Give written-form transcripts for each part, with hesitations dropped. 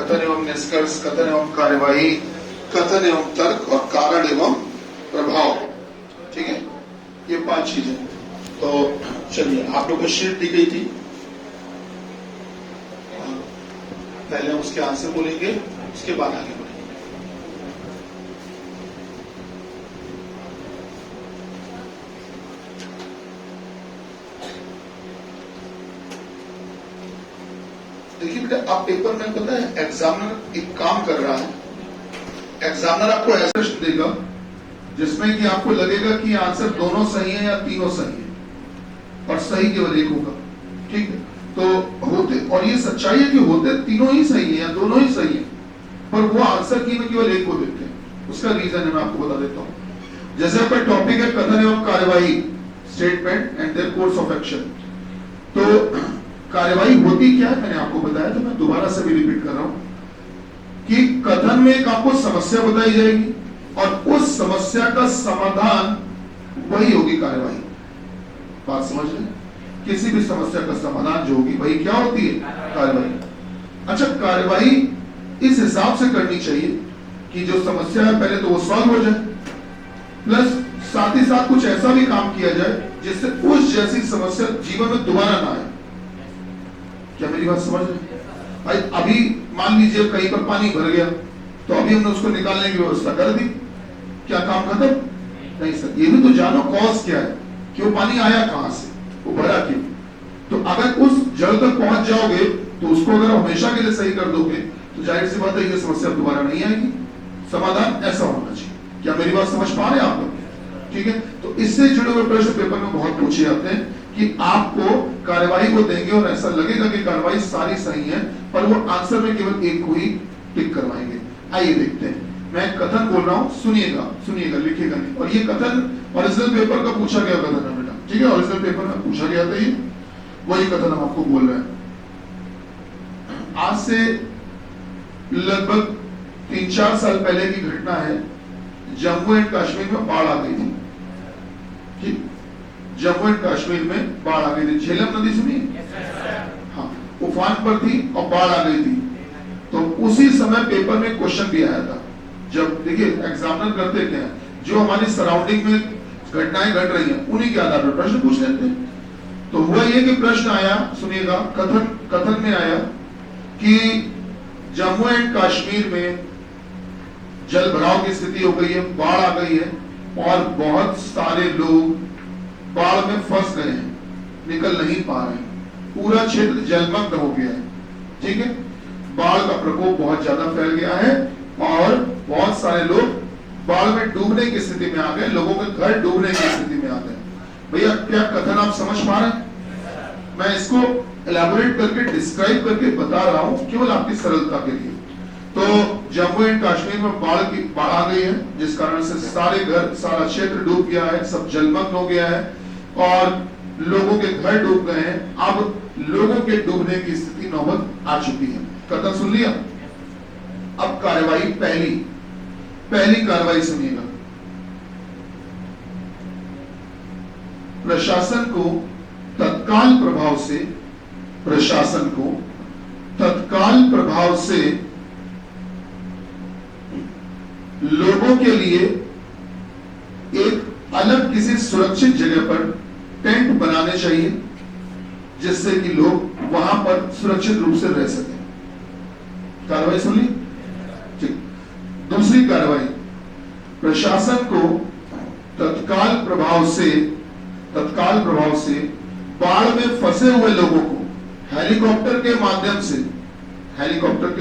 कथन एवं निष्कर्ष, कथन एवं कार्यवाही, कथन एवं तर्क और कारण एवं प्रभाव। ठीक है, ये 5 चीजें। तो चलिए, आप लोग को शीट दी गई थी, पहले हम उसके आंसर बोलेंगे, उसके बाद आगे बढ़ेंगे। देखिए बेटा, आप पेपर में पता है एग्जामिनर एक काम कर रहा है। एग्जामिनर आपको ऐसा प्रश्न देगा जिसमें कि आपको लगेगा कि आंसर दोनों सही है या तीनों सही है और सही केवल एक होगा। ठीक है, तो होते, और ये सच्चाई है कि होते तीनों ही सही है या दोनों ही सही है, पर वो आंसर की में केवल एक को देते हैं। उसका रीजन है, मैं आपको बता देता हूं। जैसे आपका टॉपिक है कथन एवं कार्यवाही, statement and their course of action. तो कार्यवाही होती क्या है मैंने आपको बताया, तो मैं दोबारा से भी रिपीट कर रहा हूं कि कथन में एक आपको समस्या बताई जाएगी और उस समस्या का समाधान वही होगी कार्यवाही। बात समझ रहे? किसी भी समस्या का समाधान जो होगी वही क्या होती है? कार्यवाही। अच्छा, कार्यवाही इस हिसाब से करनी चाहिए कि जो समस्या है पहले तो वो सॉल्व हो जाए, प्लस साथ ही साथ कुछ ऐसा भी काम किया जाए जिससे उस जैसी समस्या जीवन में दोबारा ना आए। क्या मेरी बात समझ रहे? भाई अभी मान लीजिए कहीं पर पानी भर गया, तो अभी हमने उसको निकालने की व्यवस्था कर दी, क्या काम खत्म? नहीं सर, ये भी तो जानो कॉज क्या है कि वो पानी आया कहां से, वो भरा क्यों। तो अगर उस जड़ तक पहुंच जाओगे तो उसको अगर हमेशा के लिए सही कर दोगे तो जाहिर सी बात है ये समस्या दोबारा नहीं आएगी। समाधान ऐसा होना चाहिए। क्या मेरी बात समझ पा रहे हैं आप लोग? ठीक है, तो इससे जुड़े हुए प्रश्न पेपर में बहुत पूछे जाते हैं कि आपको कार्यवाही को देंगे और ऐसा लगेगा कि कार्यवाही सारी सही है, पर वो आंसर में केवल एक को ही टिक करवाएंगे। आइए देखते हैं, मैं कथन बोल रहा हूं, सुनिएगा, सुनिएगा, लिखिएगा नहीं। और ये कथन ओरिजिनल पेपर का पूछा गया कथन है बेटा, ठीक है, ओरिजिनल पेपर में पूछा गया था, ये वही कथन हम आपको बोल रहे हैं। आज से लगभग 3-4 साल पहले की घटना है। जम्मू एंड कश्मीर में बाढ़ आ गई थी। ठीक, जम्मू एंड कश्मीर में बाढ़ आ गई थी। झेलम नदी सुनी? हाँ, उफान पर थी और बाढ़ आ गई थी। तो उसी समय पेपर में क्वेश्चन भी आया था। जब देखिए एग्जामिनर करते क्या है, जो हमारी सराउंडिंग में घटनाएं घट रही हैं उन्हीं के आधार पर प्रश्न पूछ लेते हैं। तो हुआ ये कि प्रश्न आया, सुनिएगा, कथन में आया कि जम्मू एंड कश्मीर में जल भराव की स्थिति हो गई है, बाढ़ आ गई है और बहुत सारे लोग बाढ़ में फंस गए हैं, निकल नहीं पा रहे हैं, पूरा क्षेत्र जलमग्न हो गया है। ठीक है, बाढ़ का प्रकोप बहुत ज्यादा फैल गया है और बहुत सारे लोग बाढ़ में डूबने की स्थिति में आ गए, लोगों के घर डूबने की स्थिति में आ गए। भैया क्या कथन आप समझ पा रहे हैं? मैं इसको एलैबोरेट करके डिस्क्राइब करके बता रहा हूं केवल आपकी सरलता के लिए। तो जम्मू एंड कश्मीर में बाढ़ आ गई है, जिस कारण से सारे घर, सारा क्षेत्र डूब गया है, सब जलमग्न हो गया है और लोगों के घर डूब गए हैं। अब लोगों के डूबने की स्थिति नौबत आ चुकी है। कथन सुन लिया? अब कार्यवाही, पहली कार्रवाई सुनिएगा। प्रशासन को तत्काल प्रभाव से लोगों के लिए एक अलग किसी सुरक्षित जगह पर टेंट बनाने चाहिए, जिससे कि लोग वहां पर सुरक्षित रूप से रह सकें। कार्रवाई सुन ली? ठीक। दूसरी कार्रवाई, प्रशासन को तत्काल प्रभाव से बाढ़ में फंसे हुए लोगों को हेलीकॉप्टर के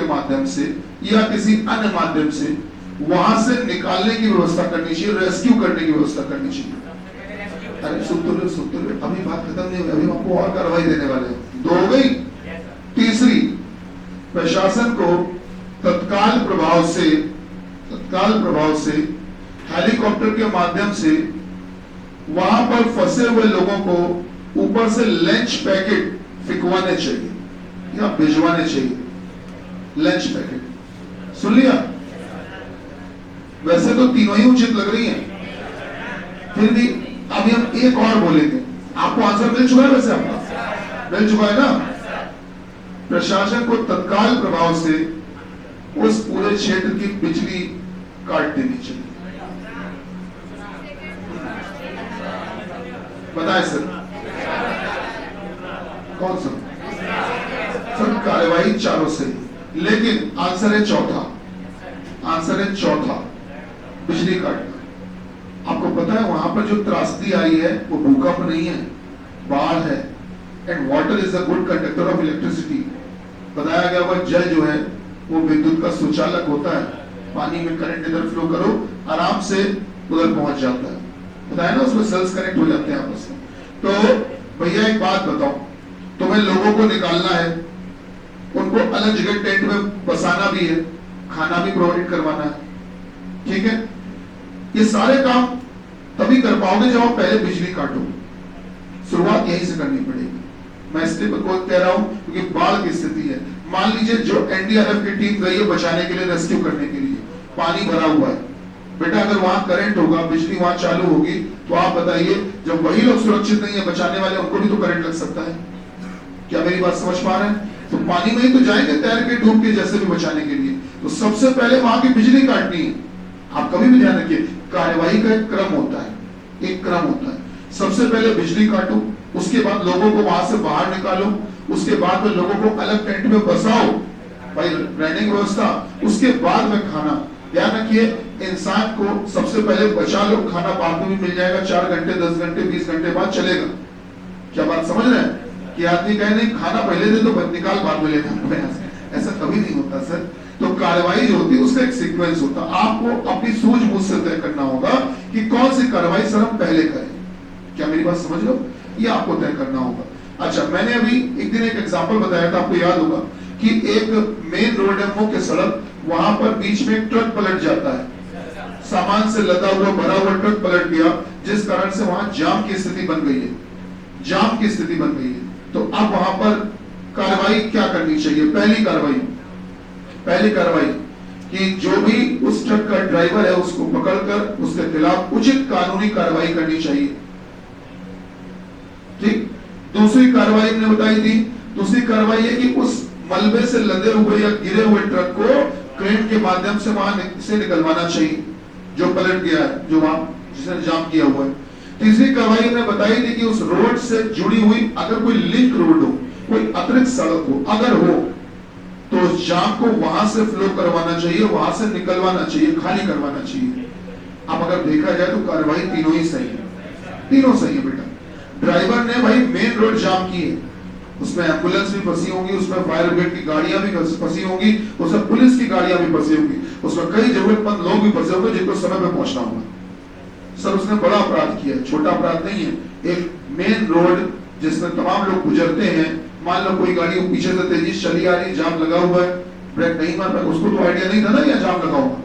माध्यम से या किसी अन्य माध्यम से वहां से निकालने की व्यवस्था करनी चाहिए, रेस्क्यू करने की व्यवस्था करनी चाहिए। अरे सुन तो लो, अभी बात खत्म नहीं हुई, अभी आपको और कार्रवाई देने वाले हैं। 2 हो गई। तीसरी, प्रशासन को तत्काल प्रभाव से हेलीकॉप्टर के माध्यम से वहां पर फंसे हुए लोगों को ऊपर से लंच पैकेट फिकवाने चाहिए या भिजवाने चाहिए। लंच पैकेट सुन लिया? वैसे तो तीनों ही उचित लग रही हैं, फिर भी अभी हम एक और बोलेंगे। आपको आंसर मिल चुका है? वैसे आपका मिल चुका है ना? प्रशासन को तत्काल प्रभाव से उस पूरे क्षेत्र की बिजली काट देनी चाहिए। बताए सर, कौन सा सर? कार्यवाही चारों से, लेकिन आंसर है चौथा, आंसर है चौथा, बिजली काटना। आपको पता है वहां पर जो त्रासदी आई है वो भूकंप नहीं है, बाढ़ है। And water is a good conductor of electricity. बताया गया वह जल जो है वो विद्युत का सुचालक होता है। पानी में करंट इधर फ्लो करो, आराम से उधर पहुंच जाता है। बताया ना, उसमें सेल्स कनेक्ट हो जाते हैं आपस में। तो भैया एक बात बताओ, तुम्हें लोगों को निकालना है, उनको अलग जगह टेंट में बसाना भी है, खाना भी प्रोवाइड करवाना है, ठीक है? ये सारे काम तभी कर पाओगे जब आप पहले बिजली काटो। शुरुआत यहीं से करनी पड़ेगी। मैं इसलिए कह रहा हूं क्योंकि बाढ़ की स्थिति है। मान लीजिए जो एनडीआरएफ की टीम गई है बचाने के लिए, रेस्क्यू करने के लिए, पानी भरा हुआ है, बेटा अगर वहां करंट होगा, बिजली वहां चालू होगी, तो आप बताइए जब वही लोग सुरक्षित नहीं है बचाने वाले, उनको भी तो करंट लग सकता है। क्या मेरी बात समझ पा रहे हैं? तो पानी में ही तो जाएंगे तैर के, डूब के, जैसे भी बचाने के लिए। तो सबसे पहले वहां की बिजली काटनी है। आप कभी भी ध्यान रखिए, कार्यवाही का एक क्रम होता है, एक क्रम होता है। सबसे पहले बिजली काटो, उसके बाद लोगों को वहां से बाहर निकालो, उसके बाद में लोगों को अलग टेंट में बसाओ, भाई रहने की व्यवस्था, उसके बाद में खाना। ध्यान रखिए, इंसान को सबसे पहले बचा लो, खाना बाद में भी मिल जाएगा, 4 घंटे 10 घंटे 20 घंटे बाद चलेगा। क्या बात समझ रहे हैं? कि आदमी कहे नहीं खाना पहले दे तो निकाल बाद में लेना, ऐसा कभी नहीं होता सर। तो कार्रवाई जो होती है उसका एक सीक्वेंस होता है। आपको अपनी सूझबूझ से तय करना होगा कि कौन सी कार्रवाई सर हम पहले करें। क्या मेरी बात समझ लो? ये आपको तय करना होगा। अच्छा, मैंने अभी एक दिन एक एग्जांपल बताया था, आपको याद होगा कि एक मेन रोड है, मुख्य सड़क, वहां पर बीच में एक ट्रक पलट जाता है, सामान से लदा हुआ भरा हुआ ट्रक पलट गया, जिस कारण से वहां जाम की स्थिति बन गई है, जाम की स्थिति बन गई है। तो अब वहां पर कार्रवाई क्या करनी चाहिए? पहली कार्रवाई कि जो भी उस ट्रक का ड्राइवर है उसको पकड़कर उसके खिलाफ उचित कानूनी कार्रवाई करनी चाहिए, ठीक। दूसरी कार्रवाई हमने बताई थी, दूसरी कार्रवाई है कि उस मलबे से लदे हुए या गिरे हुए ट्रक को क्रेन के माध्यम से वहां से निकलवाना चाहिए, जो पलट गया है, जो वहां जिसने जाम किया हुआ है। तीसरी कार्रवाई हमने बताई थी कि उस रोड से जुड़ी हुई अगर कोई लिंक रोड हो, कोई अतिरिक्त सड़क हो, अगर हो तो जाम को वहां से फ्लो करवाना चाहिए, वहां से निकलवाना चाहिए, खाली करवाना चाहिए। अब अगर देखा जाए तो कार्रवाई तीनों ही सही है, तीनों सही है बेटा। ड्राइवर ने भाई मेन रोड जाम की है, उसमें एम्बुलेंस भी फंसी होंगी, उसमें फायर ब्रिगेड की गाड़ियां भी फंसी होंगी, उसमें पुलिस की गाड़ियां भी फंसी होंगी, उसमें कई जरूरतमंद लोग भी फंसे होंगे जिनको समय पे पहुंचना होगा। सर उसने बड़ा अपराध किया, छोटा अपराध नहीं है। एक मेन रोड जिसमें तमाम लोग गुजरते हैं, मान लो कोई गाड़ी पीछे से तेजी से चली आ रही, जाम लगा हुआ है, ब्रेक नहीं मार पाया, उसको तो आइडिया नहीं था ना यहाँ जाम लगा होगा,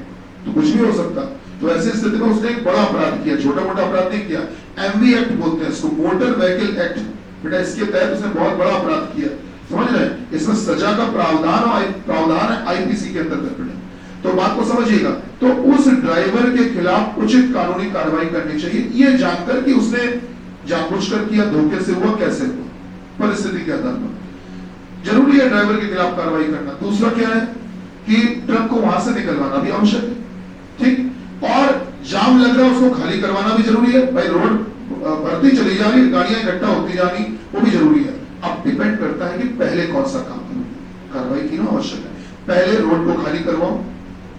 तो कुछ भी हो सकता। तो ऐसी स्थिति में उसने एक बड़ा अपराध किया, छोटा मोटा अपराध नहीं किया। एमवी एक्ट बोलते हैं इसको, मोटर व्हीकल एक्ट, बेटा इसके तहत उसने बहुत बड़ा अपराध किया, समझ रहे हैं? इसमें सजा का प्रावधान है आईपीसी के अंतर्गत बेटा, तो बात को समझिएगा। तो उस ड्राइवर के खिलाफ उचित कानूनी कार्रवाई करनी चाहिए, ये जानकर कि उसने जानबूझकर किया, धोखे से हुआ, कैसे हुआ, परिस्थिति के आधार पर जरूरी है ड्राइवर के खिलाफ कार्रवाई करना। दूसरा क्या है कि ट्रक को वहां से निकलवाना भी आवश्यक है, ठीक। और जाम लग रहा है उसको खाली करवाना भी जरूरी है, भाई रोड बढ़ती चली जा रही, गाड़ियां इकट्ठा होती जा रही, वो भी जरूरी है। अब डिपेंड करता है कि पहले कौन सा काम करोगे। कार्रवाई तीनों आवश्यक है, पहले रोड को खाली करवाओ,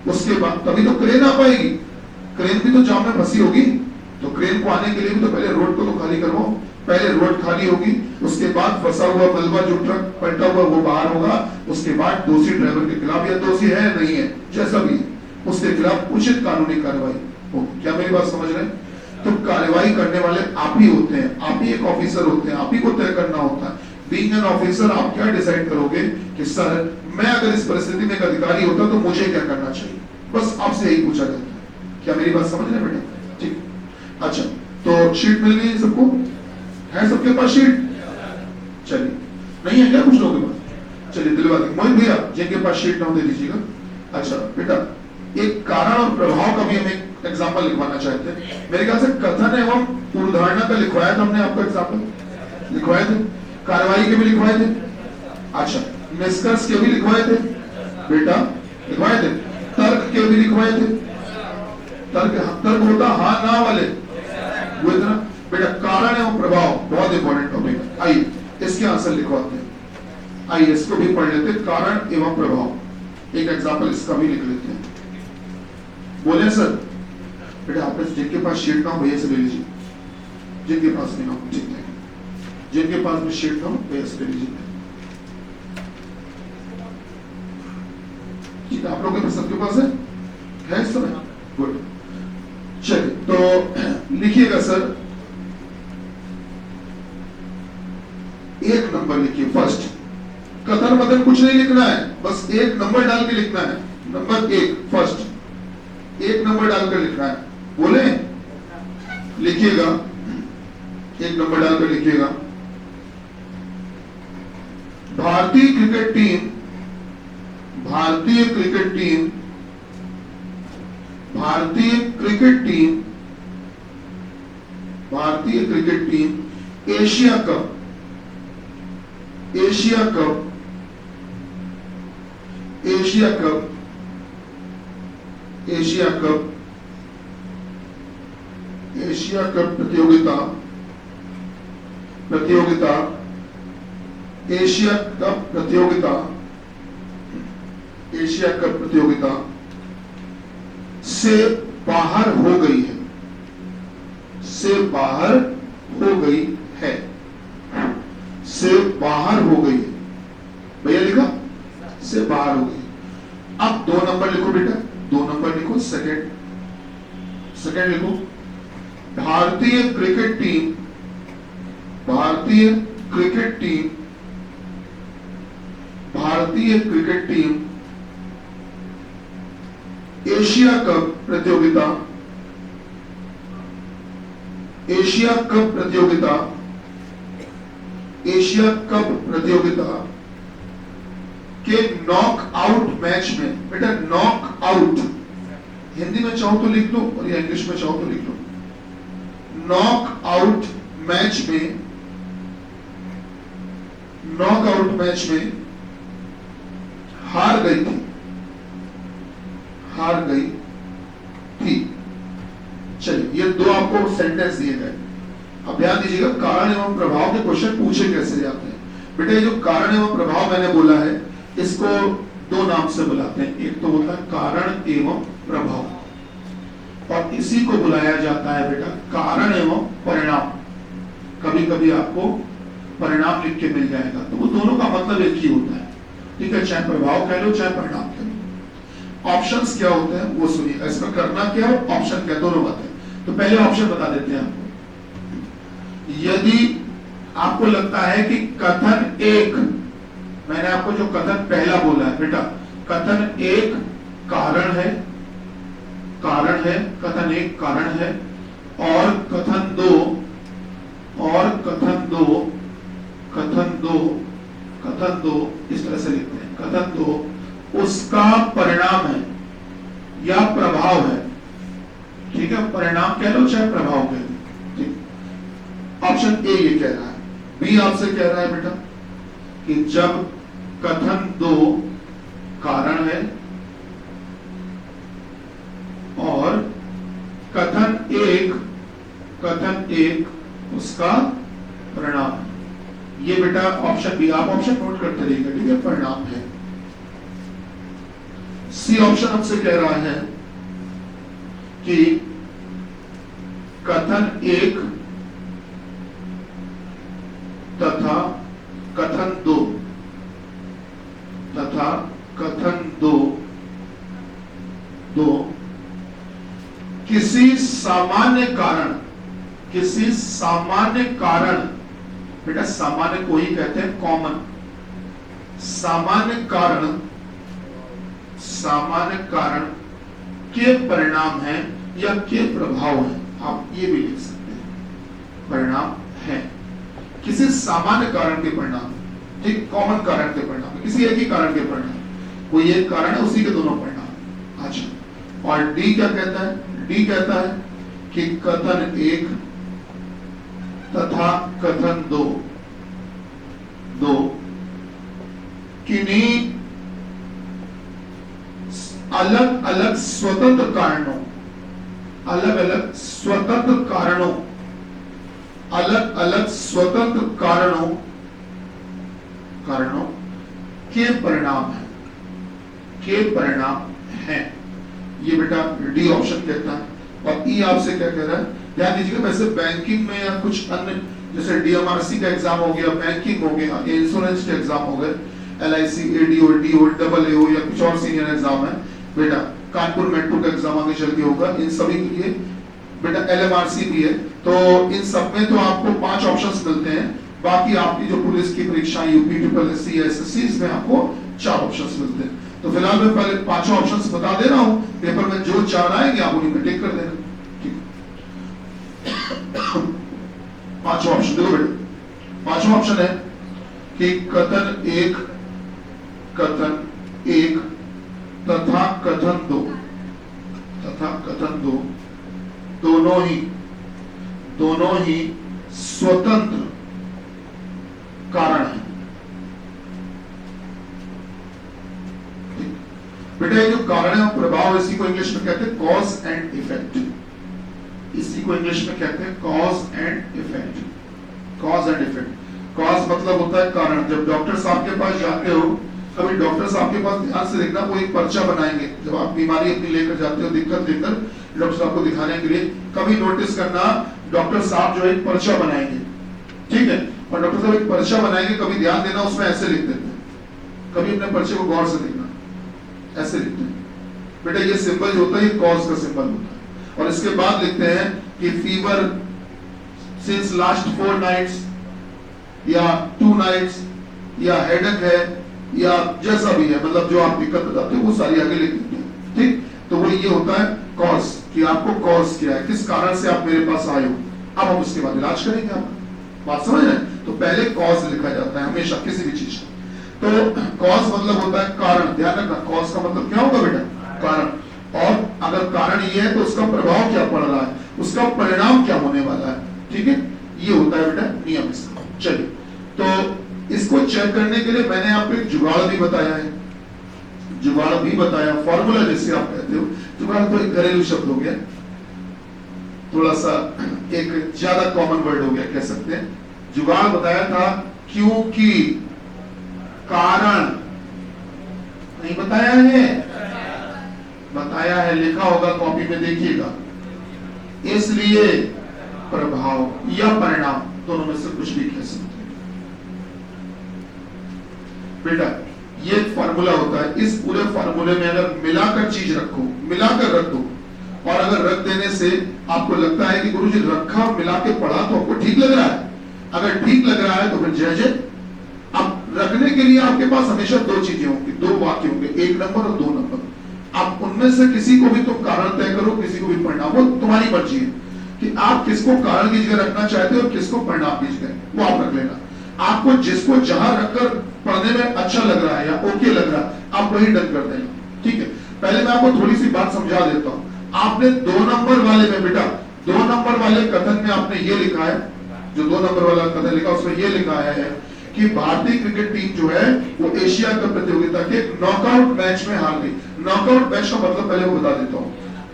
उसके बाद तभी तो क्रेन आ पाएगी, क्रेन भी तो जाम में फंसी होगी, तो क्रेन को आने के लिए भी तो पहले रोड को तो खाली करवाओ। पहले रोड खाली होगी, उसके बाद फंसा हुआ मलबा जो ट्रक पलटा हुआ वो बाहर होगा, उसके बाद दोषी ड्राइवर के खिलाफ, या दोषी है नहीं है जैसा भी है, उसके खिलाफ उचित कानूनी कार्रवाई होगी। क्या मेरी बात समझ रहे हैं? तो कार्रवाई करने वाले आप ही होते हैं, आप ही एक ऑफिसर होते हैं, आप ही को तय करना होता है। बीइंग एन ऑफिसर आप क्या डिसाइड करोगे कि सर मैं अगर इस परिस्थिति में एक अधिकारी होता तो मुझे क्या करना चाहिए, बस आपसे यही पूछा जाता है। क्या मेरी बात समझ रहे हैं बेटा? ठीक, अच्छा तो शीट मिल गई सबको, है सबके पास शीट? चलिए, नहीं है क्या कुछ लोगों के पास? चलिए दिलवा देंगे। मोहित भैया जिनके पास शीट ना हो दे दीजिएगा। अच्छा बेटा, एक कारण और प्रभाव का भी हम एक एग्जाम्पल लिखवाना चाहते हैं। मेरे ख्याल से कथन एवं पूर्वधारणा का लिखवाया था हमने, आपको एग्जाम्पल लिखवाए थे, कार्रवाई के भी लिखवाए थे, अच्छा निष्कर्ष के भी लिखवाए थे। बेटा लिखवाए थे, तर्क के भी लिखवाए थे। तर्क तर्क होता हाँ ना वाले वो इतना बेटा। कारण एवं प्रभाव बहुत इंपॉर्टेंट टॉपिक है, आइए इसके आंसर लिखवाते हैं। आइए इसको भी पढ़ लेते हैं, कारण एवं प्रभाव। एक एग्जांपल इसका भी लिख लेते हैं। बोले सर बेटा आपने जिनके पास शीट ना हो भैया से ले लीजिए, जिनके पास नहीं हो ठीक है, जिनके पास भी शीट ना हो भैया से ले लीजिए। ठीक है, आप लोगों के पास सबके पास है इस समय? गुड, चलिए तो लिखिएगा सर, एक नंबर लिखिए फर्स्ट। कथन मदन कुछ नहीं लिखना है, बस एक नंबर डाल के लिखना है। नंबर एक फर्स्ट, एक नंबर डालकर लिखना है। बोले लिखिएगा, एक नंबर डालकर लिखिएगा। भारतीय क्रिकेट टीम, भारतीय क्रिकेट टीम, भारतीय क्रिकेट टीम, भारतीय cricket team Asia cup, Asia cup, Asia cup, Asia cup, Asia cup प्रतियोगिता, प्रतियोगिता, एशिया कप प्रतियोगिता, एशिया कप प्रतियोगिता से बाहर हो गई है, से बाहर हो गई है, से बाहर हो गई है। भैया लिखा से बाहर हो गई। अब दो नंबर लिखो बेटा, दो नंबर लिखो, सेकंड, सेकंड लिखो। भारतीय क्रिकेट टीम, भारतीय क्रिकेट टीम, भारतीय क्रिकेट टीम एशिया कप प्रतियोगिता, एशिया कप प्रतियोगिता, एशिया कप प्रतियोगिता के नॉकआउट मैच में, बेटा नॉकआउट हिंदी में चाहो तो लिख लो और या इंग्लिश में चाहो तो लिख लो। नॉकआउट मैच में, नॉकआउट मैच में हार गई थी, हार गई थी। चलिए ये दो आपको सेंटेंस दिए गए। अब ध्यान दीजिएगा, कारण एवं प्रभाव के क्वेश्चन पूछे कैसे जाते हैं। बेटा ये जो कारण एवं प्रभाव मैंने बोला है, इसको दो नाम से बुलाते हैं। एक तो होता है कारण एवं प्रभाव, और इसी को बुलाया जाता है बेटा कारण एवं परिणाम। कभी कभी आपको परिणाम लिख के मिल जाएगा, तो वो दोनों का मतलब एक ही होता है, ठीक है, चाहे प्रभाव कह लो चाहे परिणाम कह लो। ऑप्शंस क्या होते हैं वो सुनिए, इसमें करना क्या है, ऑप्शन क्या, दोनों बातें। तो पहले ऑप्शन बता देते हैं आपको। यदि आपको लगता है कि कथन एक, मैंने आपको जो कथन पहला बोला है बेटा, कथन एक कारण है, कारण है, कथन एक कारण है, और कथन दो, और कथन दो, कथन दो, कथन दो, इस तरह से लिखते हैं, कथन दो उसका परिणाम है या प्रभाव है, ठीक है, परिणाम कह लो चाहे प्रभाव कह लो, ठीक। ऑप्शन ए ये कह रहा है। बी आपसे कह रहा है बेटा कि जब कथन दो कारण है और कथन एक, कथन एक उसका परिणाम है। ये बेटा ऑप्शन बी, आप ऑप्शन नोट करते रहिएगा, ठीक है, परिणाम है। सी ऑप्शन हमसे कह रहा है कि कथन एक तथा कथन दो, तथा कथन दो, दो किसी सामान्य कारण, किसी सामान्य कारण, बेटा सामान्य को ही कहते हैं कॉमन, सामान्य कारण, सामान्य कारण के परिणाम है या के प्रभाव है, आप ये भी लिख सकते हैं, परिणाम है, किसी सामान्य कारण के परिणाम, ठीक, कॉमन कारण के परिणाम, किसी एक ही कारण के परिणाम, कोई एक कारण है उसी के दोनों परिणाम। अच्छा, और डी क्या कहता है, डी कहता है कि कथन एक तथा कथन दो, दो किन्हीं अलग अलग स्वतंत्र कारणों, अलग अलग स्वतंत्र कारणों, अलग अलग स्वतंत्र कारणों कारणों के परिणाम है, के परिणाम है। ये बेटा डी ऑप्शन कहता है। और ई आपसे क्या कह रहा है, ध्यान दीजिएगा। वैसे बैंकिंग में या कुछ अन्य जैसे डीएमआरसी का एग्जाम हो गया, बैंकिंग हो गया, इंश्योरेंस के एग्जाम हो गए, LIC, ADO, DO, AAO या कुछ और सीनियर एग्जाम है बेटा, कानपुर मेट्रो का एग्जाम आगे चल के होगा, इन सभी के लिए बेटा LMRC भी है। तो इन सब में तो आपको 5 ऑप्शंस मिलते हैं। बाकी आपकी जो पुलिस की परीक्षा यूपी SSC SSC इसमें आपको 4 ऑप्शंस मिलते हैं। तो फिलहाल मैं पहले 5 ऑप्शंस बता दे रहा हूं, पेपर में जो 4 आएंगे आप उन्हीं में टिक कर देना। ठीक, 5 ऑप्शन देखो बेटा। 5वां ऑप्शन है कि कथन 1 तथा कथन 2 दोनों ही स्वतंत्र कारण है। बेटा ये जो कारण है प्रभाव, इसी को इंग्लिश में कहते हैं कॉज एंड इफेक्ट। इसी को इंग्लिश में कहते हैं cause and effect. Cause and effect. Cause मतलब होता है कारण। जब डॉक्टर साहब के पास जाते हो, कभी डॉक्टर साहब के पास ध्यान से देखना, वो एक पर्चा बनाएंगे। जब आप बीमारी अपनी लेकर जाते हो, दिक्कत लेकर डॉक्टर साहब को दिखाने के लिए, कभी नोटिस करना डॉक्टर साहब जो एक पर्चा बनाएंगे, ठीक है। और डॉक्टर साहब एक पर्चा बनाएंगे, कभी ध्यान देना उसमें ऐसे लिख देते हैं, कभी अपने पर्चे को गौर से देखना, ऐसे लिखते हैं बेटा। ये सिंबल जो होता है ये कॉज का सिंबल होता है। और इसके बाद लिखते हैं कि फीवर सिंस लास्ट 4 नाइट्स या 2 नाइट्स या हेडेक है या जैसा भी है, मतलब जो आप दिक्कत बताते हो वो सारी आगे लिख देते हैं। ठीक, तो वो ये होता है कॉज, कि आपको कॉज क्या है, किस कारण से आप मेरे पास आए हो। अब हम उसके बाद इलाज करेंगे। आप बात समझ रहे हैं? तो पहले कॉज लिखा जाता है हमेशा किसी भी चीज का। तो कॉज मतलब होता है कारण। ध्यान रखना, कॉज का मतलब क्या होगा बेटा, कारण। और अगर कारण ये है तो उसका प्रभाव क्या पड़ रहा है, उसका परिणाम क्या होने वाला है। ठीक है, ये होता है बेटा नियम इसका। चलिए, तो इसको चेक करने के लिए मैंने आपको एक जुगाड़ भी बताया है। जुगाड़ भी बताया, फॉर्मूला जिससे आप कहते हो। जुगाड़ तो एक घरेलू शब्द हो गया, थोड़ा सा एक ज्यादा कॉमन वर्ड हो गया कह सकते हैं। जुगाड़ बताया था क्योंकि, कारण नहीं बताया है, बताया है, लिखा होगा कॉपी में देखिएगा। इसलिए प्रभाव या परिणाम, दोनों में से कुछ भी कह सकते हैं बेटा। ये एक फार्मूला होता है। इस पूरे फार्मूले में अगर मिलाकर चीज रखो, मिलाकर रख दो, और अगर रख देने से आपको लगता है कि गुरुजी रखा मिला के पढ़ा तो आपको ठीक लग रहा है, अगर ठीक लग रहा है तो फिर जय जय। अब रखने के लिए आपके पास हमेशा 2 चीजें होंगी, 2 वाक्य होंगे, 1 नंबर और 2 नंबर। आप उनमें से किसी को भी तुम कारण तय करो, किसी को भी परिणाम, वो तुम्हारी मर्जी है कि आप किसको कारण की जगह रखना चाहते हो और किसको परिणाम की जगह, वो आप रख लेना। आपको जिसको जहां रखकर पढ़ने में अच्छा लग रहा है या ओके लग रहा है, आप वही डन कर देना। ठीक है, पहले मैं आपको थोड़ी सी बात समझा देता हूं। आपने 2 नंबर वाले में बेटा, 2 नंबर वाले कथन में आपने ये लिखा है, जो 2 नंबर वाला कथन लिखा उसमें ये लिखा है कि भारतीय क्रिकेट टीम जो है वो एशिया कप प्रतियोगिता के नॉकआउट मैच में हार गई। नॉकआउट मैच का मतलब पहले वो बता देता हूं।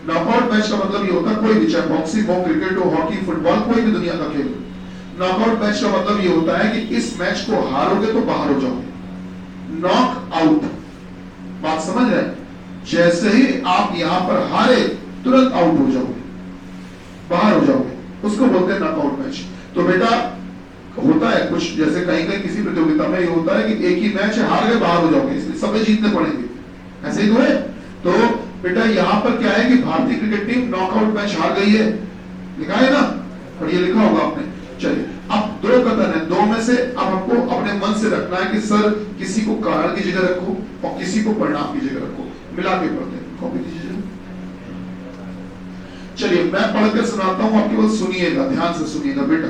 नॉकआउट मैच का मतलब ये होता है, कोई भी, चाहे बॉक्सिंग हो, क्रिकेट हो, हॉकी, फुटबॉल, कोई भी दुनिया का खेल। नॉकआउट मैच का मतलब ये होता है कि इस मैच को हारोगे तो बाहर हो जाओगे। नॉक आउट, बात समझ रहे हैं? जैसे ही आप यहां पर हारे तुरंत आउट हो जाओगे, बाहर हो जाओगे, उसको बोलते हैं नॉकआउट मैच। तो बेटा होता है कुछ, जैसे कहीं कहीं किसी प्रतियोगिता में ये होता है कि एक ही मैच है, हार गए बाहर हो जाओगे, इसलिए सबे जीतने पड़ेंगे, ऐसे ही तो है। तो बेटा यहां पर क्या है कि भारतीय क्रिकेट टीम नॉकआउट मैच हार गई है, लिखा है ना, और ये लिखा होगा आपने। चलिए, अब 2 कथन है, 2 में से अब हमको अपने मन से रखना है कि सर किसी को कारण की जगह रखो और किसी को परिणाम की जगह रखो, मिला के पढ़ते हैं। कॉपी दीजिए। चलिए मैं पढ़कर सुनाता हूं, आप केवल सुनिएगा, ध्यान से सुनिएगा बेटा,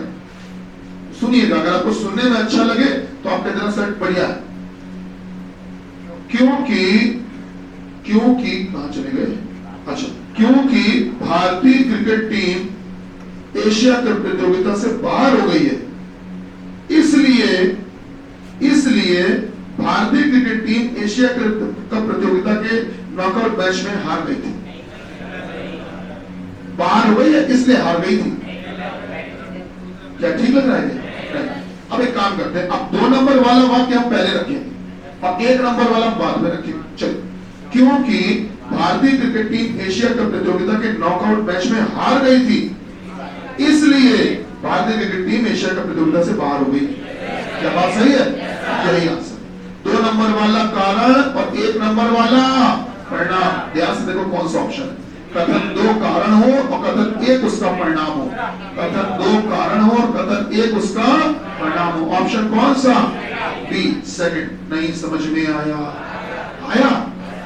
सुनिएगा। अगर आपको सुनने में अच्छा लगे तो आपके तरफ से बढ़िया है। क्योंकि कहां चले गए, अच्छा, क्योंकि भारतीय क्रिकेट टीम एशिया कप प्रतियोगिता से बाहर हो गई है, इसलिए भारतीय क्रिकेट टीम एशिया कप प्रतियोगिता के नॉकआउट मैच में हार गई थी, बाहर हो गई है इसलिए हार गई थी। क्या ठीक लग रहा है? अब एक काम करते हैं, अब 2 नंबर वाला वाक्य हम पहले रखेंगे और 1 नंबर वाला बाद में रखेंगे। चलो, क्योंकि भारतीय क्रिकेट टीम एशिया कप प्रतियोगिता के नॉकआउट मैच में हार गई थी, इसलिए भारतीय क्रिकेट टीम एशिया कप प्रतियोगिता से बाहर हो गई। क्या बात सही है? यही आंसर। 2 नंबर वाला कारण और 1 नंबर वाला परिणाम। ध्यान से देखो कौन सा ऑप्शन है। कथन 2 कारण हो और कथन 1 उसका परिणाम हो। कथन 2 कारण हो और कथन 1 उसका परिणाम हो। ऑप्शन कौन सा? B, second. नहीं समझ में आया? आया?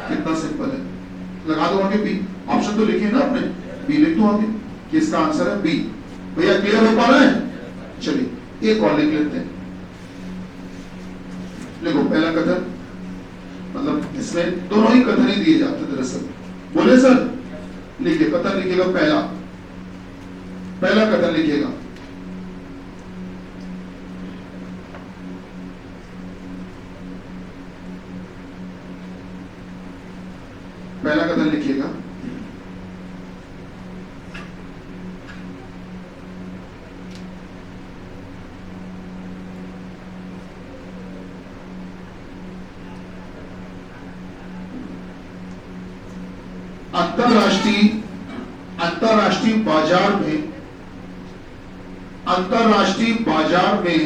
कितना सिंपल है, लगा दो आगे बी। ऑप्शन तो लिखे ना आपने, बी लिख दो आगे कि इसका आंसर है बी। भैया क्लियर हो पा रहा है? चलिए एक और लिख लेते हैं। देखो पहला कथन, मतलब इसमें दोनों ही कथन ही दिए जाते दरअसल। बोले सर? लिखिए, कथन लिखिएगा पहला कथन लिखिएगा। पहला कथन लिखिएगा। अंतरराष्ट्रीय बाजार में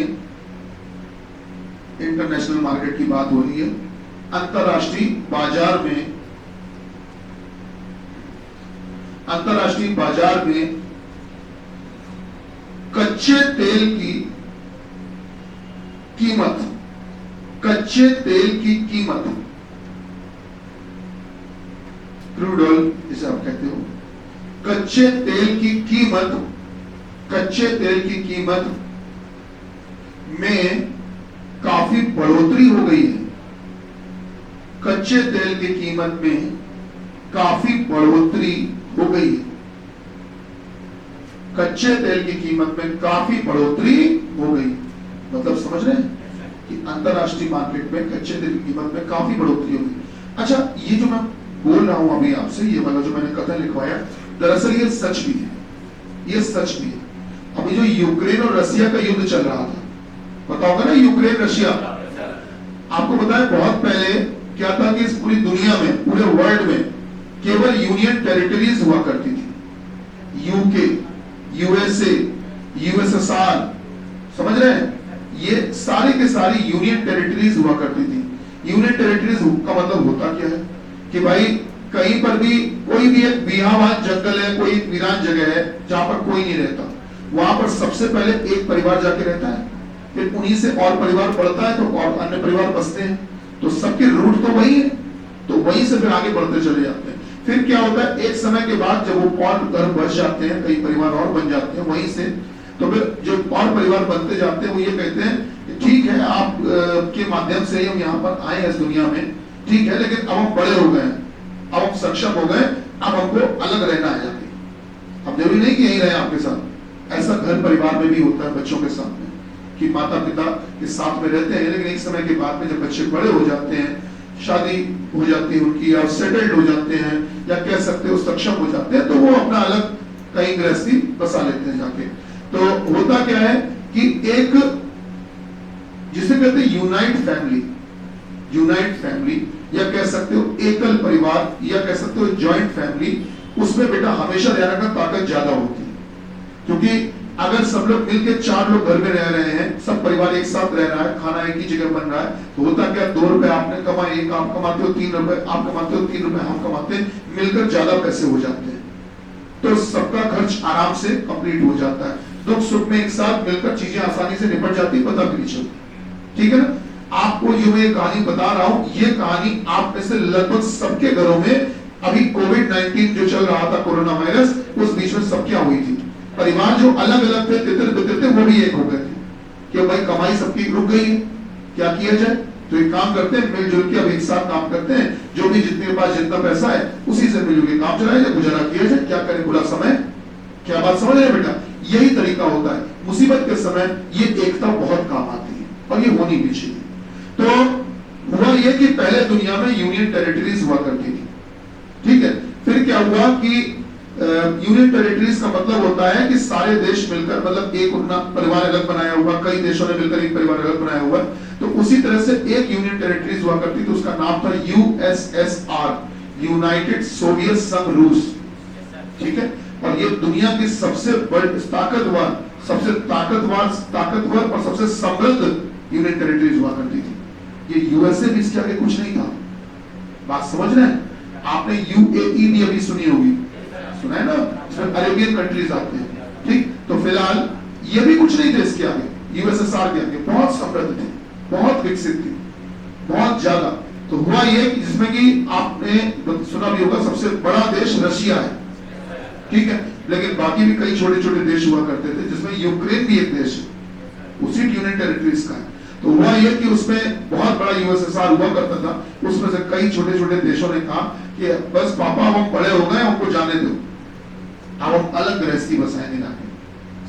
इंटरनेशनल मार्केट की बात हो रही है। अंतरराष्ट्रीय बाजार में कच्चे तेल की कीमत क्रूड ऑयल जिसे आप कहते हो, कच्चे तेल की कीमत में काफी बढ़ोतरी हो गई है। कच्चे तेल की कीमत में काफी बढ़ोतरी हो गई है। कच्चे तेल की कीमत में काफी बढ़ोतरी हो गई, मतलब समझ रहे हैं कि अंतरराष्ट्रीय मार्केट में कच्चे तेल की कीमत में काफी बढ़ोतरी हो गई। अच्छा, ये जो मैं बोल रहा हूं अभी आपसे, ये वाला जो मैंने कथन लिखवाया, दरअसल ये सच भी है, ये सच भी है। अभी जो यूक्रेन और रशिया का युद्ध चल रहा था, पता होगा ना, यूक्रेन रशिया, आपको बताया बहुत पहले क्या था कि इस पूरी दुनिया में, पूरे वर्ल्ड में केवल यूनियन टेरिटरीज हुआ करती थी। यूके, यूएसए, यूएसएसआर, समझ रहे हैं, ये सारी के सारी यूनियन टेरिटरीज हुआ करती थी। यूनियन टेरिटरीज का मतलब होता क्या है कि भाई कहीं पर भी कोई भी एक बिहावान जंगल है, कोई वीरान जगह है जहां पर कोई नहीं रहता, वहां पर सबसे पहले एक परिवार जाके रहता है, फिर उन्हीं से और परिवार बढ़ता है तो और अन्य परिवार बसते हैं, तो सबके रूट तो वही है, तो वहीं से फिर आगे बढ़ते चले जाते हैं। फिर क्या होता है, एक समय के बाद जब वो और घर बस जाते हैं, कई परिवार और बन जाते हैं वहीं से, तो फिर जो और परिवार बनते जाते हैं वो ये कहते हैं ठीक है आप के माध्यम से हम यहाँ पर आए इस दुनिया में, ठीक है, लेकिन अब हम बड़े हो गए, अब हम सक्षम हो गए, अब हमको अलग रहना है जाके। अब जरूरी नहीं कि यही रहे आपके साथ, ऐसा घर परिवार में भी होता है बच्चों के साथ में कि माता पिता के साथ में रहते हैं, लेकिन एक समय के बाद में जब बच्चे बड़े हो जाते हैं, शादी हो जाती है उनकी, और सेटल्ड हो जाते हैं, या कह सकते हो सक्षम हो जाते हैं, तो वो अपना अलग कहीं गृहस्थी बसा लेते हैं जाके। तो होता क्या है कि एक जिसे कहते हैं यूनाइट फैमिली, या कह सकते हो एकल परिवार, या कह सकते हो जॉइंट फैमिली, उसमें बेटा हमेशा ध्यान रखना ताकत ज्यादा होती है। क्योंकि अगर सब लोग मिलकर 4 लोग घर में रह रहे हैं, सब परिवार एक साथ रह रहा है, खाना एक ही जगह बन रहा है, तो होता क्या, 2 रुपए आपने कमाए, एक आप कमाते हो, 3 रुपए आप कमाते हो, 3 रुपए हम कमाते हैं, मिलकर ज्यादा पैसे हो जाते हैं, तो सबका खर्च आराम से कंप्लीट हो जाता है। दुख सुख में एक साथ मिलकर चीजें आसानी से निपट जाती, पता भी नहीं चलती, ठीक है ना। आपको जो मैं कहानी बता रहा हूं, ये कहानी आप में से लगभग सबके घरों में, अभी कोविड-19 जो चल रहा था, कोरोना वायरस, उस बीच में सब क्या हुई थी, परिवार जो अलग अलग थे, तितर बितर थे, वो भी एक हो गए थे कि भाई कमाई सबकी रुक गई है, क्या किया जाए, तो एक काम करते हैं, मिलजुल के अब एक साथ काम करते हैं, जो भी जितने पास जितना पैसा है उसी से मिलजुल के काम चलाया जाए, गुजारा किया जाए, क्या करें बुरा समय। क्या बात समझ रहे बेटा, यही तरीका होता है। मुसीबत के समय ये एकता बहुत काम आती है और ये होनी भी चाहिए। तो हुआ ये कि पहले दुनिया में यूनियन टेरिटरीज हुआ करती थी, क्या हुआ कि यूनियन टेरिटरीज का मतलब होता है कि सारे देश मिलकर, मतलब एक अपना परिवार अलग बनाया हुआ, कई देशों ने मिलकर एक परिवार अलग बनाया हुआ। तो उसी तरह से एक यूनियन टेरिटरीज हुआ करती थी, उसका नाम था यूएसएसआर, यूनाइटेड सोवियत संघ रूस। ठीक है, और ये दुनिया की सबसे बड़ी ताकतवर और सबसे समृद्ध यूनियन टेरिटरीज हुआ करती थी। ये यूएसए भी इसके आगे कुछ नहीं था। बात समझ रहे हैं? आपने यूएई भी अभी सुनी होगी, सुना है ना, इसमें अरेबियन कंट्रीज आते हैं। ठीक, तो फिलहाल ये भी कुछ नहीं थे इसके आगे, यूएसएसआर के आगे। बहुत समृद्ध थी, बहुत विकसित थी, बहुत ज्यादा। तो हुआ ये कि जिसमें कि आपने सुना भी होगा, सबसे बड़ा देश रशिया है। ठीक है, लेकिन बाकी भी कई छोटे छोटे देश हुआ करते थे, जिसमें यूक्रेन भी एक देश है, उसी यूनियन टेरिटरीज का है। तो हुआ ये कि उसमें बहुत बड़ा यूएसएसआर हुआ करता था, उसमें से कई छोटे छोटे देशों ने कहा कि बस पापा हम बड़े हो गए, हमको जाने दो, अब हम अलग गृहस्थी बसाएंगे जाके।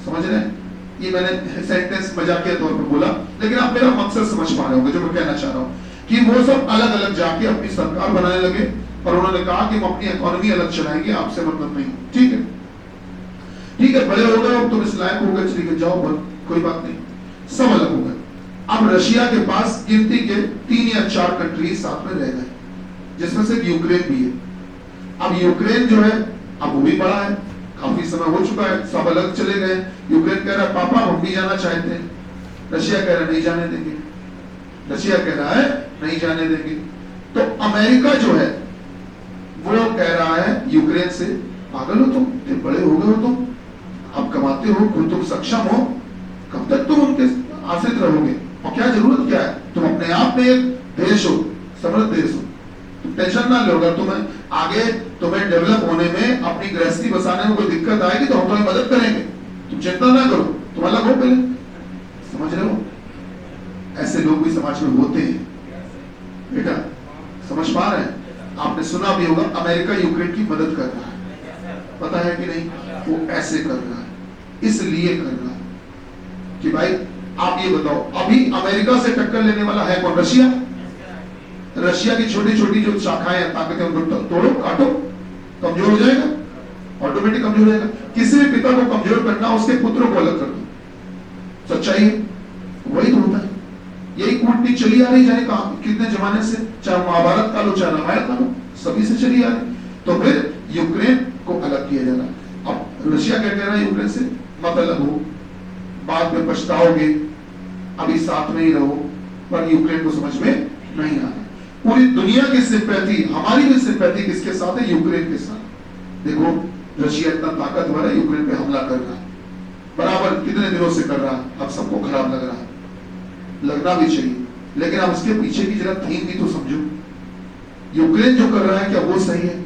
समझ रहे हैं? ये मैंने सेंटेंस मजाकिया तौर पर बोला, लेकिन आप मेरा मकसद समझ पा रहे होंगे जो मैं कहना चाह रहा हूँ, कि वो सब अलग अलग जाके अपनी सरकार बनाने लगे और उन्होंने कहा कि हम अपनी इकोनॉमी अलग चलाएंगे, आपसे मतलब नहीं। ठीक है, ठीक है, बड़े हो गए, अब तुम इस लायक हो गए, चलिए जाओ, कोई बात नहीं, सब अलग हो गए। अब रशिया के पास गिनती के 3 या 4 कंट्री साथ में रह गए, जिसमें से यूक्रेन भी है। अब यूक्रेन जो है, अब वो भी बड़ा है, काफी समय हो चुका है, सब अलग चले गए। यूक्रेन कह रहा है पापा हम भी जाना चाहते हैं, रशिया कह रहा है नहीं जाने देंगे, रशिया कह रहा है नहीं जाने देंगे। तो अमेरिका जो है वो कह रहा है यूक्रेन से, पागल हो तुम, बड़े हो गए हो तुम, अब कमाते हो, खुद तुम सक्षम हो, कब तक तुम उनके आश्रित रहोगे, और क्या जरूरत क्या है, तुम अपने आप में एक देश हो, समृद्ध देश हो, तुम टेंशन ना लो, अगर तुम्हें आगे तुम्हें डेवलप होने में, अपनी गृहस्थी बसाने में कोई दिक्कत आएगी तो हम तुम्हें मदद करेंगे, तुम चिंता ना करो, तुम अलग हो पहले। समझ रहे हो? ऐसे लोग भी समाज में होते हैं बेटा, समझ पा रहे हैं? आपने सुना भी होगा अमेरिका यूक्रेन की मदद कर रहा है, पता है कि नहीं? वो ऐसे कर रहा है, इसलिए कर रहा है कि भाई आप ये बताओ, अभी अमेरिका से टक्कर लेने वाला है कौन? रशिया। रशिया की छोटी छोटी जो शाखाएं हैं, ताकतें, उनको तोड़ो, काटो, कमजोर हो जाएगा, ऑटोमेटिक कमजोर हो जाएगा। किसी भी पिता को कमजोर करना, उसके पुत्रों को अलग कर दो, सच्चाई है, वही तो होता है। यही कूटनीति चली आ रही, जाने कहा कितने जमाने से, चाहे महाभारत का लो चाहे रामायण का लो, सभी से चली आ रही। तो फिर यूक्रेन को अलग किया जा रहा। अब रशिया क्या कह रहा है यूक्रेन से, मत अलग हो, बाद में पछताओगे, अभी साथ में ही रहो। पर यूक्रेन को समझ में नहीं आ रहा। पूरी दुनिया की सिंपैथी, हमारी भी सिंपैथी किसके साथ है? यूक्रेन के साथ। देखो रशिया इतना ताकतवर है, यूक्रेन पे हमला कर रहा है, बराबर कितने दिनों से कर रहा है। अब सबको खराब लग रहा है, लगना भी चाहिए, लेकिन आप उसके पीछे की जरा थीम भी तो समझो। यूक्रेन जो कर रहा है क्या वो सही है?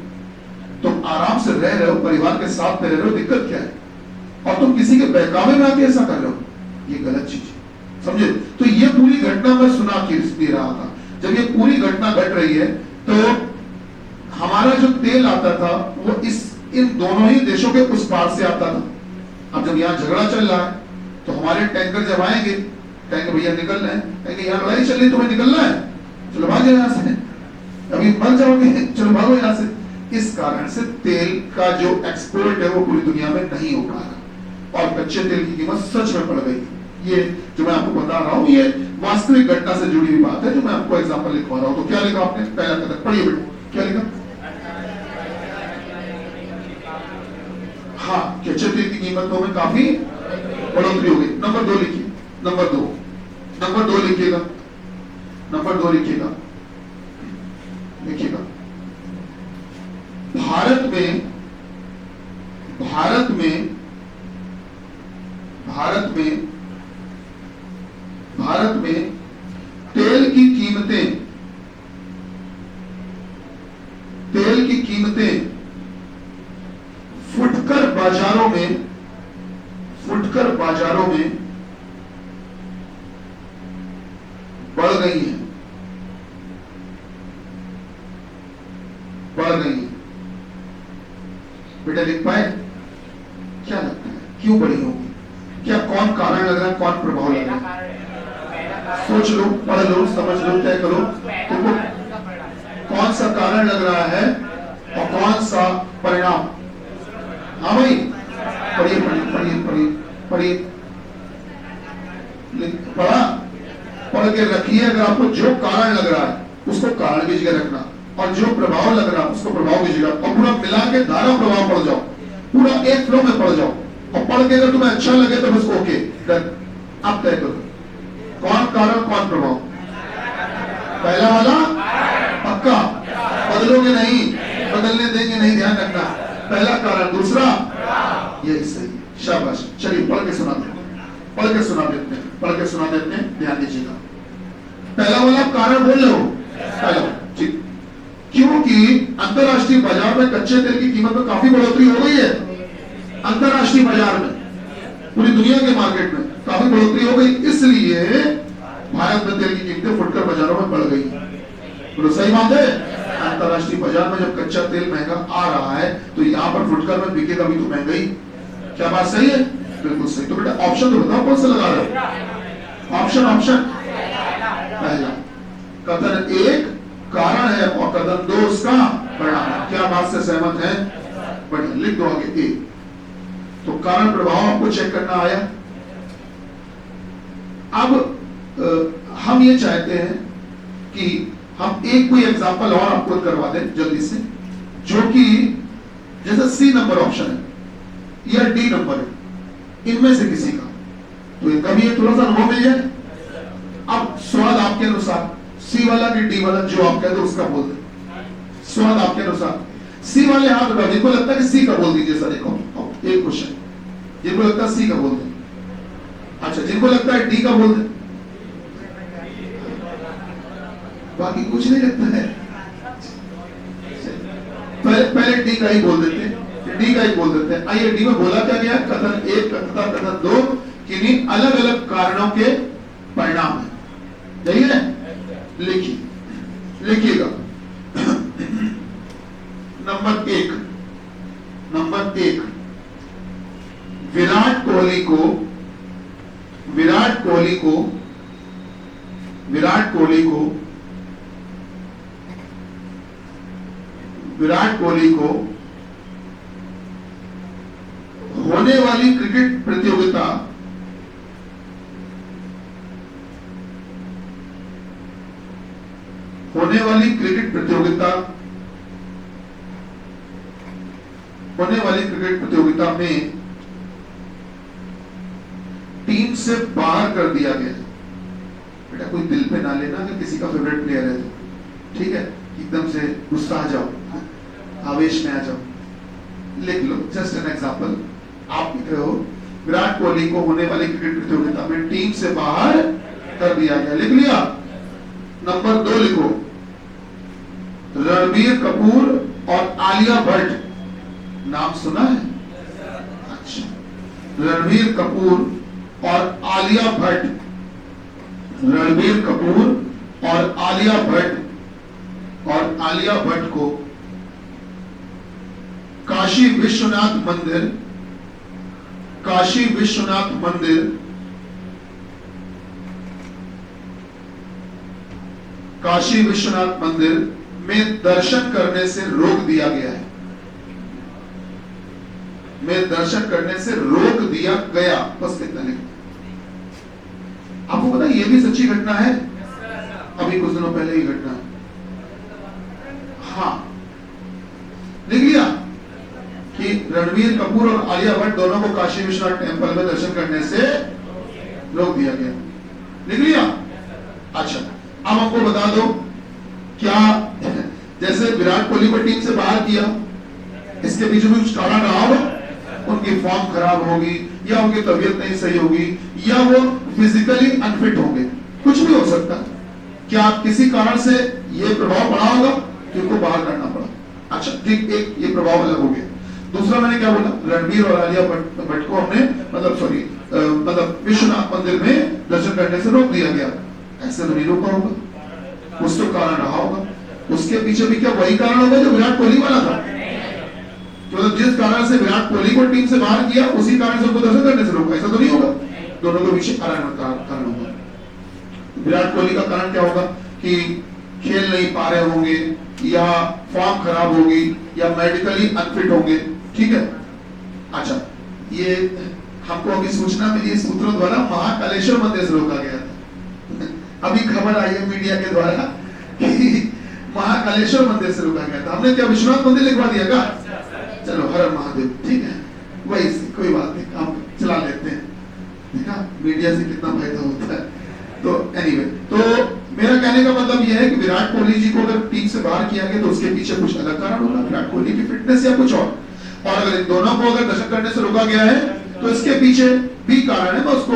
तुम आराम से रह रहे हो, परिवार के साथ में रह रहे हो, दिक्कत क्या है? और तुम किसी के बहकावे में आके ऐसा कर रहे हो, ये गलत चीज है, समझे? तो ये पूरी घटना मैं सुना के दे रहा था। जब ये पूरी घटना घट रही है तो हमारा जो तेल आता था वो इन दोनों ही देशों के उस पार से आता था। अब जब यहाँ झगड़ा चल रहा है तो हमारे टैंकर जब आएंगे, कहेंगे भैया निकल रहे हैं, कहेंगे यहाँ लड़ाई चल रही, तुम्हें निकलना है, चलो भागो यहाँ से, अभी मर जाओगे, चलो भागो यहाँ से। इस कारण से तेल का जो एक्सपोर्ट है वो पूरी दुनिया में नहीं हो पा रहा, और कच्चे तेल की कीमत सच में बढ़ गई। ये जो मैं आपको बता रहा हूँ, ये वास्तविक घटना से जुड़ी हुई बात है, जो मैं आपको एग्जांपल लिखवा रहा हूँ। तो क्या लिखा आपने? पहला कदम पढ़िए बेटा, क्या लिखा? हाँ, कच्चे तेल की कीमतों में काफी बढ़ोतरी हो गई। नंबर 2 लिखिए, नंबर 2 लिखिएगा, नंबर 2 लिखिएगा, लिखिएगा। भारत में तेल की कीमतें फुटकर बाजारों में बढ़ गई हैं। बेटा लिख पाए? क्या लगता है क्यों बढ़ी होगी? क्या कौन कारण लग रहा है, कौन प्रभाव लग रहा है? सोच लो, पढ़ लो, समझ लो, तय करो तुमको कौन सा कारण लग रहा है और कौन सा परिणाम परिणाम। हाँ भाई, पढ़िए पढ़िए पढ़िए पढ़िए पढ़िए, पढ़ा, पढ़ के रखिए। अगर आपको जो कारण लग रहा है उसको कारण की जगह रखना, और जो प्रभाव लग रहा है उसको प्रभाव की जगह, और पूरा मिला के धारा प्रभाव पढ़ जाओ, पूरा एक फ्लो में पढ़ जाओ। और पढ़ के अगर तुम्हें अच्छा लगे तो बस ओके, अब तय करो कौन कारण कौन प्रभाव। पहला वाला पक्का, बदलोगे नहीं, बदलने देंगे नहीं, ध्यान रखना। पहला कारण, दूसरा यही सही, शाबाश। चलिए पढ़ के सुना देते हैं, पढ़ के सुना देते हैं, पढ़ के सुना देते हैं, ध्यान दीजिएगा। पहला वाला कारण बोल रहे हो, पहला ठीक, क्योंकि अंतरराष्ट्रीय बाजार में कच्चे तेल की कीमत में काफी बढ़ोतरी हो गई है। अंतरराष्ट्रीय बाजार में, पूरी दुनिया के मार्केट में काफी बढ़ोतरी हो गई, इसलिए भारत में तेल की कीमतें फुटकर बाजारों में बढ़ गई। तो सही बात है, अंतरराष्ट्रीय बाजार में जब कच्चा तेल महंगा आ रहा है तो यहाँ पर फुटकर में बिकेगा भी तो महंगाई। क्या बात सही है? बिल्कुल सही। तो बेटा ऑप्शन तो बताओ कौन सा लगा रहे हो? ऑप्शन, ऑप्शन पहला कथन एक कारण है और कथन दो उसका परिणाम है। क्या बात से सहमत है? बढ़िया, लिख दो आगे ए। तो कारण प्रभाव आपको चेक करना आया। अब हम ये चाहते हैं कि हम एक कोई एग्जांपल और आपको करवा दें जल्दी से, जो कि जैसे सी नंबर ऑप्शन है या डी नंबर है, इनमें से किसी का, तो इनका भी थोड़ा सा अनुभव मिल जाए। अब स्वाद आपके अनुसार, सी वाला कि डी वाला, जो आप कहते हो उसका बोल दे, स्वाद आपके अनुसार। सी वाले हाथ उठा, जिनको लगता है कि सी का बोल दीजिए सर। एक क्वेश्चन, जिनको लगता है सी का बोल दे, अच्छा जिनको लगता है डी का बोल दे, बाकी कुछ नहीं लगता है, पहले डी का ही बोल देते हैं, डी का ही बोल देते हैं। आइए, डी में बोला क्या गया? कथन एक तथा कथन दो किन्हीं अलग अलग कारणों के परिणाम है। यही है, लिखिए, लिखिएगा। नंबर एक, नंबर एक, विराट कोहली को होने वाली क्रिकेट प्रतियोगिता में टीम से बाहर कर दिया गया। बेटा कोई दिल पे ना लेना, अगर किसी का फेवरेट प्लेयर है तो ठीक है, एकदम से गुस्सा आ जाओ, आवेश में आ जाओ, लिख लो जस्ट एन एग्जांपल। आप लिख रहे हो विराट कोहली को होने वाली क्रिकेट प्रतियोगिता में टीम से बाहर कर दिया गया, लिख लिया। नंबर दो लिखो, रणबीर कपूर और आलिया भट्ट, नाम सुना है? अच्छा, रणबीर कपूर और आलिया भट्ट, रणबीर कपूर और आलिया भट्ट को काशी विश्वनाथ मंदिर में दर्शन करने से रोक दिया गया है। बस कितना लिखो। आपको पता है ये भी सच्ची घटना है, अभी कुछ दिनों पहले ही घटना है। हाँ, लिख लिया कि रणबीर कपूर और आलिया भट्ट दोनों को काशी विश्वनाथ टेम्पल में दर्शन करने से रोक दिया गया, लिख लिया। अच्छा, अब हमको बता दो, क्या जैसे विराट कोहली को टीम से बाहर किया, इसके पीछे भी कुछ कारण रहा होगा? उनकी फॉर्म खराब होगी, या उनकी तबीयत नहीं सही होगी, या वो फिजिकली अनफिट होंगे, कुछ भी हो सकता है। क्या किसी कारण से ये प्रभाव पड़ा होगा कि उनको बाहर करना पड़ा? अच्छा ठीक, एक ये प्रभाव अलग हो गया। दूसरा मैंने क्या बोला, रणबीर और आलिया भट्ट को हमने मतलब विश्वनाथ मंदिर में दर्शन करने से रोक दिया गया। ऐसे तो नहीं रोका होगा, कुछ तो कारण रहा होगा। उसके पीछे भी क्या वही कारण होगा जो विराट कोहली वाला था? तो जिस कारण से विराट कोहली को टीम से बाहर किया, उसी कारण से उनको दर्शन करने से रोका, ऐसा तो नहीं होगा। दोनों के पीछे कारण होगा। विराट कोहली का कारण क्या होगा कि खेल नहीं पा रहे होंगे, या फॉर्म खराब होगी या मेडिकली अनफिट होंगे, ठीक है। अच्छा, ये हमको अभी सूचना मिली सूत्रों द्वारा महाकालेश्वर मंदिर से रोका गया था। अभी खबर आई है मीडिया के द्वारा कि महाकालेश्वर मंदिर से रोका गया था। हमने क्या विश्वनाथ मंदिर लिखवा दिया क्या? चलो हर महादेव, ठीक है, वही कोई बात नहीं, काम चला लेते हैं। देखा मीडिया से कितना फायदा होता है। तो एनीवे, तो मेरा कहने का मतलब यह है कि विराट कोहली जी को अगर टीम से बाहर किया गया तो उसके पीछे कुछ अलग कारण होगा, विराट कोहली की फिटनेस या कुछ और अगर इन दोनों को अगर दर्शन करने से रोका गया है तो इसके पीछे भी कारण है। मैं उसको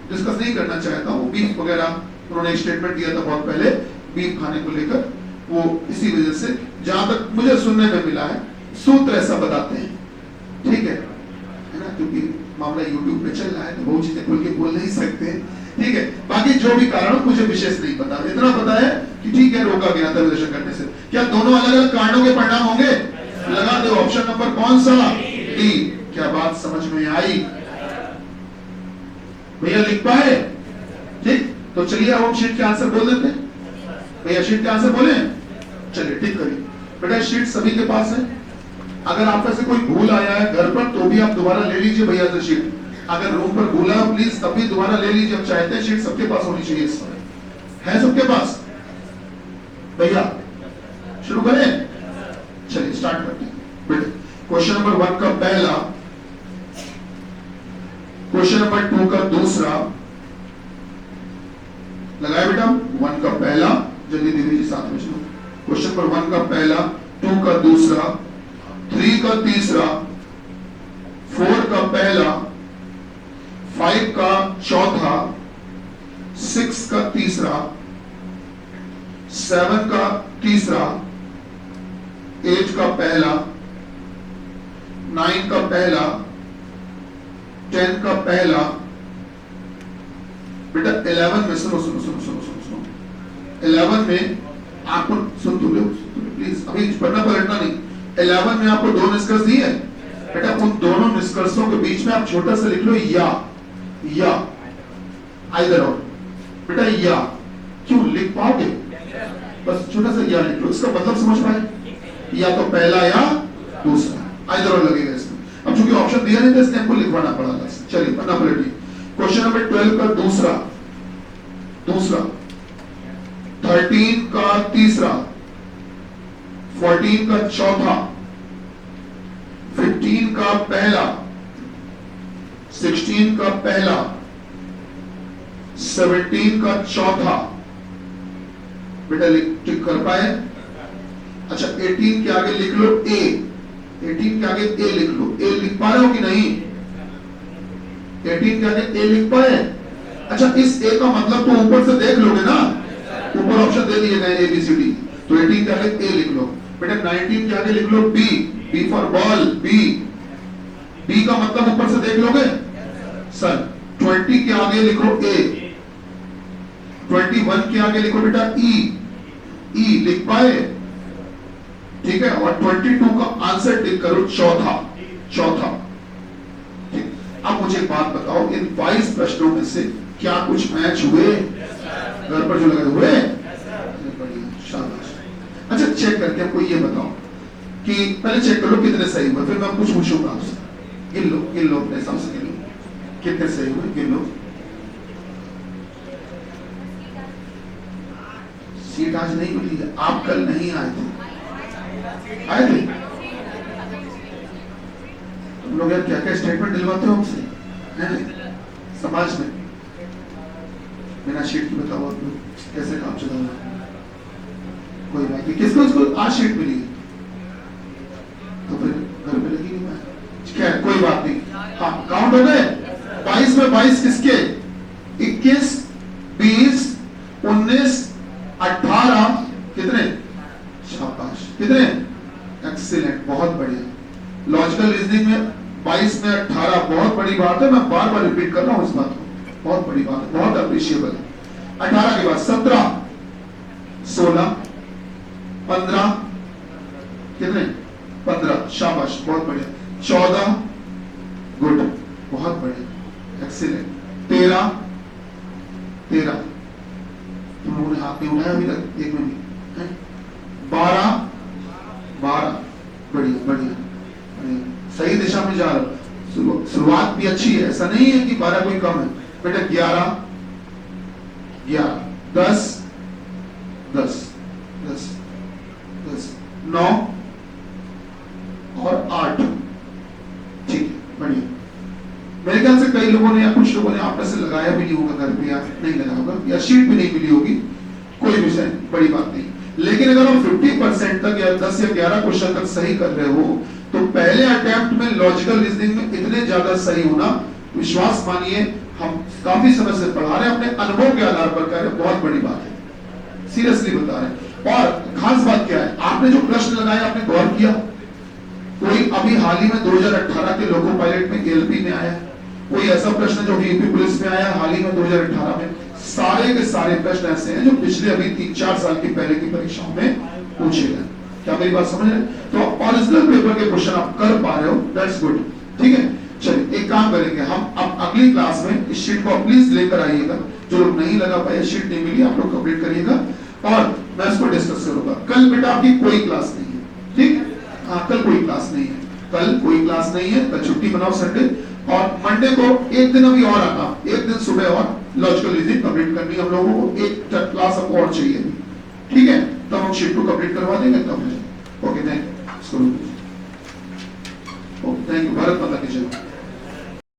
डिस्कस नहीं करना चाहता हूँ। बीफ वगैरह उन्होंने एक स्टेटमेंट दिया था बहुत पहले बीफ खाने को लेकर, वो इसी वजह से जहां तक मुझे सुनने में मिला है सूत्र ऐसा बताते हैं, ठीक है ना, क्योंकि मामला यूट्यूब पे चल रहा है तो बहुत चीजें खुल के बोल नहीं सकते, ठीक है। बाकी जो भी कारण मुझे विशेष नहीं पता, इतना पता है कि ठीक है रोका गया था दर्शन करने से। क्या दोनों अलग अलग कारणों के परिणाम होंगे? लगा दो ऑप्शन नंबर कौन सा? डी। क्या बात समझ में आई भैया? लिख पाए? ठीक, तो चलिए अब हम शीट के आंसर बोल देते हैं। भैया शीट के आंसर बोले? चलिए ठीक करिए बेटा, शीट सभी के पास है। अगर आप में से कोई भूल आया है घर पर तो भी आप दोबारा ले लीजिए भैया से शीट। अगर रूम पर भूला हो प्लीज तब भी दोबारा ले लीजिए। अब चाहते हैं शीट सबके पास होनी चाहिए इस समय, है सबके पास? भैया शुरू करें? चलिए स्टार्ट करते हैं बेटे। क्वेश्चन नंबर 1 का पहला, क्वेश्चन नंबर 2 का दूसरा, लगाया बेटा? 1 का पहला, जल्दी दीदी जी साथ में चलो। क्वेश्चन नंबर 1 का पहला, 2 का दूसरा, 3 का तीसरा, 4 का पहला, 5 का चौथा, 6 का तीसरा, 7 का तीसरा, 8 का पहला, 9 का पहला, 10 का पहला, बेटा 11 में सुनो सुनो सुनो सुनो सुनो सुनो 11 में आपको सुन तो लो प्लीज, अभी पढ़ना पलटना नहीं। 11 में आपको 2 निष्कर्ष दिए बेटा, उन दोनों निष्कर्षों के बीच में आप छोटा सा लिख लो या आइदर और। बेटा या क्यों लिख पाओगे? बस छोटा सा या लिख लो, इसका मतलब समझ पाए? या तो पहला या दूसरा, आइदर और लगेगा इसमें। अब चूंकि ऑप्शन दिया नहीं था इसलिए हमको लिखवाना पड़ा। चलिए पन्ना पलटिए। क्वेश्चन नंबर 12 का दूसरा, 13 का तीसरा, 14 का चौथा, 15 का पहला, 16 का पहला, 17 का चौथा। बेटा टिक कर पाए? अच्छा 18 के आगे लिख लो ए, 18 के आगे ए लिख लो। ए लिख पा रहे हो कि नहीं? 18 के आगे ए लिख पाए? अच्छा इस ए का मतलब तो ऊपर से देख लोगे ना, ऊपर ऑप्शन दे दिए गए ABCD, तो 18 के आगे ए लिख लो। बेटा 19 के आगे लिख लो बी फॉर बॉल, बी का मतलब ऊपर से देख लोगे सर। 20 के आगे लिखो ए, 21 के आगे लिखो बेटा ई लिख पाए? ठीक है, और 22 का आंसर टिक करो चौथा। ठीक, अब मुझे एक बात बताओ, इन 22 प्रश्नों में से क्या कुछ मैच हुए? घर पर जो लगे हुए? शाबाश। अच्छा चेक करके हमको ये बताओ कि पहले चेक करो कितने सही हुए, फिर मैं कुछ पूछूंगा आपसे। गिन लो अपने हिसाब से, गिन लो कितने सही हुए, गिन लो। सीट आज नहीं मिली है, आप कल नहीं आए थे? तुम लोग यार क्या क्या स्टेटमेंट दिलवाते हो हमसे समाज में? बिना शीट की बताओ आप लोग कैसे काम चला रहा है? कोई बात नहीं, किसको आज शीट मिली है तो फिर घर पे लगी नहीं। मैं कोई बात नहीं, हाँ काउंट हो गए। 22 में 22 किसके? 21, 20, 19, 18, कितने? शाबाश, कितने? एक्सीलेंट, बहुत बढ़िया। लॉजिकल रीजनिंग में 22 में 18 बहुत बड़ी बात है, मैं बार बार रिपीट कर रहा हूं इस बात को, बहुत बड़ी बात है, बहुत अप्रिशिएबल है। 18 के बाद 17, 16, 15, कितने? 15, शाबाश, बहुत बढ़िया। 14, गुड, बहुत बढ़िया, एक्सीलेंट। 13, तुम लोगों ने हाथ नहीं उठाया अभी तक एक में भी। 12, सही दिशा में जा रहा हो। शुरुआत भी अच्छी है, ऐसा नहीं है कि 12 कोई कम है बेटा। 11 11 10 10 10 10 9 और 8। ठीक है, बढ़िया। मेरे ख्याल से कई लोगों ने या कुछ लोगों ने आप में से लगाया भी नहीं होगा घर पे, या नहीं लगा होगा, या शीट भी नहीं मिली होगी, कोई विषय बड़ी बात नहीं। लेकिन अगर हम 50% तक या 10 या 11 क्वेश्चन तक सही कर रहे हो तो पहले अटेम्प्ट में लॉजिकल रीजनिंग में इतने ज्यादा सही होना, विश्वास मानिए, हम काफी समय से पढ़ा रहे हैं, अपने अनुभव के आधार पर कह रहे हैं, बहुत बड़ी बात है, सीरियसली बता रहे हैं। और खास बात क्या है, आपने जो प्रश्न लगाया आपने गौर किया? कोई अभी हाल ही में 2018 के लोको पायलट में एलपी में आया, कोई ऐसा प्रश्न जो यूपी पुलिस में आया हाल ही में 2018 में? सारे के सारे प्रश्न ऐसे हैं जो पिछले अभी 3-4 साल की पहले की परीक्षाओं में पूछे गए। क्या मेरी बात समझ रहे हैं? तो ओरिजिनल पेपर के क्वेश्चन आप कर पा रहे हो, दैट्स गुड। ठीक है, चलिए एक काम करेंगे, हम अब अगली क्लास में इस शीट को प्लीज लेकर आइएगा। जो लोग नहीं लगा पाए, शीट नहीं मिली, आप लोग कंप्लीट करिएगा और मैं इसको डिस्कस करूंगा। कल बेटा आपकी कोई क्लास नहीं है, ठीक? हाँ, कल कोई क्लास नहीं है, कल कोई क्लास नहीं है, कल छुट्टी बनाओ संडे। और मंडे को एक दिन अभी और आना, एक दिन सुबह और लॉजिकल रीजनिंग कंप्लीट करनी है हम लोगों को, एक क्लास हमको और चाहिए, ठीक है? तब हम शीट को कंप्लीट करवा देंगे, तब ओके, थैंक यू। भारत माता की जय।